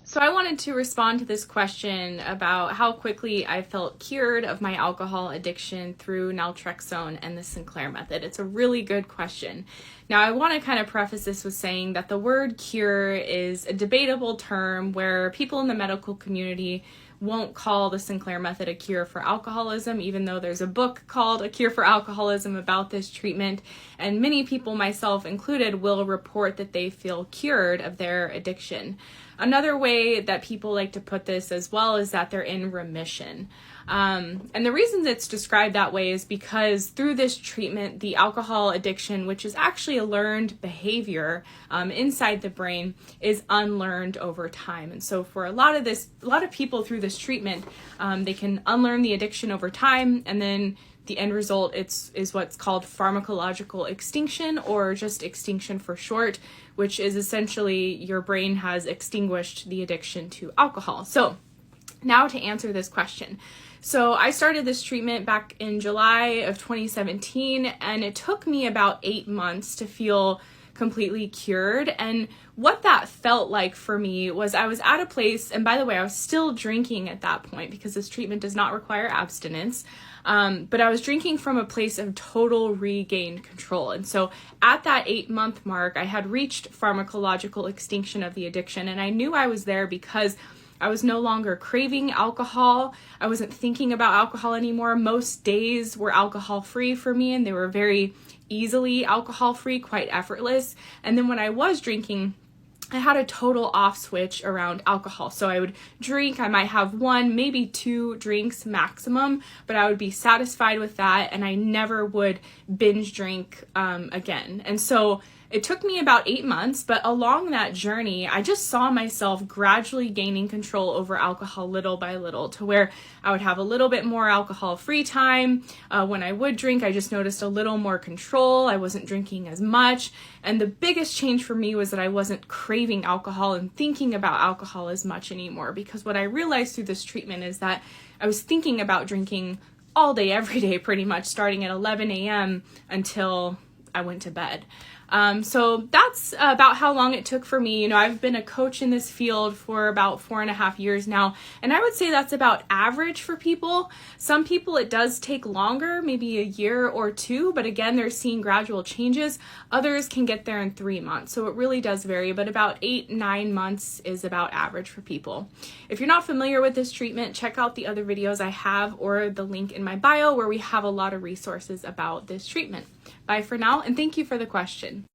So I wanted to respond to this question about how quickly I felt cured of my alcohol addiction through naltrexone and the Sinclair method. It's a really good question. Now, I want to kind of preface this with saying that the word cure is a debatable term where people in the medical community won't call the Sinclair method a cure for alcoholism, even though there's a book called A Cure for Alcoholism about this treatment, and many people, myself included, will report that they feel cured of their addiction. Another way that people like to put this as well is that they're in remission. And the reason it's described that way is because through this treatment, the alcohol addiction, which is actually a learned behavior inside the brain, is unlearned over time. And so for a lot of people through this treatment, they can unlearn the addiction over time, and then the end result is what's called pharmacological extinction, or just extinction for short, which is essentially your brain has extinguished the addiction to alcohol. So now to answer this question. So I started this treatment back in July of 2017, and it took me about 8 months to feel completely cured. And what that felt like for me was I was at a place, and by the way, I was still drinking at that point because this treatment does not require abstinence. But I was drinking from a place of total regained control. And so at that 8-month mark, I had reached pharmacological extinction of the addiction. And I knew I was there because I was no longer craving alcohol. I wasn't thinking about alcohol anymore. Most days were alcohol free for me, and they were very easily alcohol free, quite effortless. And then when I was drinking, I had a total off switch around alcohol. So I would drink, I might have 1, maybe 2 drinks maximum, but I would be satisfied with that, and I never would binge drink again. And so it took me about 8 months, but along that journey, I just saw myself gradually gaining control over alcohol little by little, to where I would have a little bit more alcohol-free time. When I would drink, I just noticed a little more control. I wasn't drinking as much. And the biggest change for me was that I wasn't craving alcohol and thinking about alcohol as much anymore, because what I realized through this treatment is that I was thinking about drinking all day, every day, pretty much, starting at 11 a.m. until I went to bed. So that's about how long it took for me. You know, I've been a coach in this field for about 4.5 years now, and I would say that's about average for people. Some people it does take longer, maybe a year or 2, but again, they're seeing gradual changes. Others can get there in 3 months, so it really does vary, but about 8-9 months is about average for people. If you're not familiar with this treatment, check out the other videos I have, or the link in my bio, where we have a lot of resources about this treatment. Bye for now, and thank you for the question.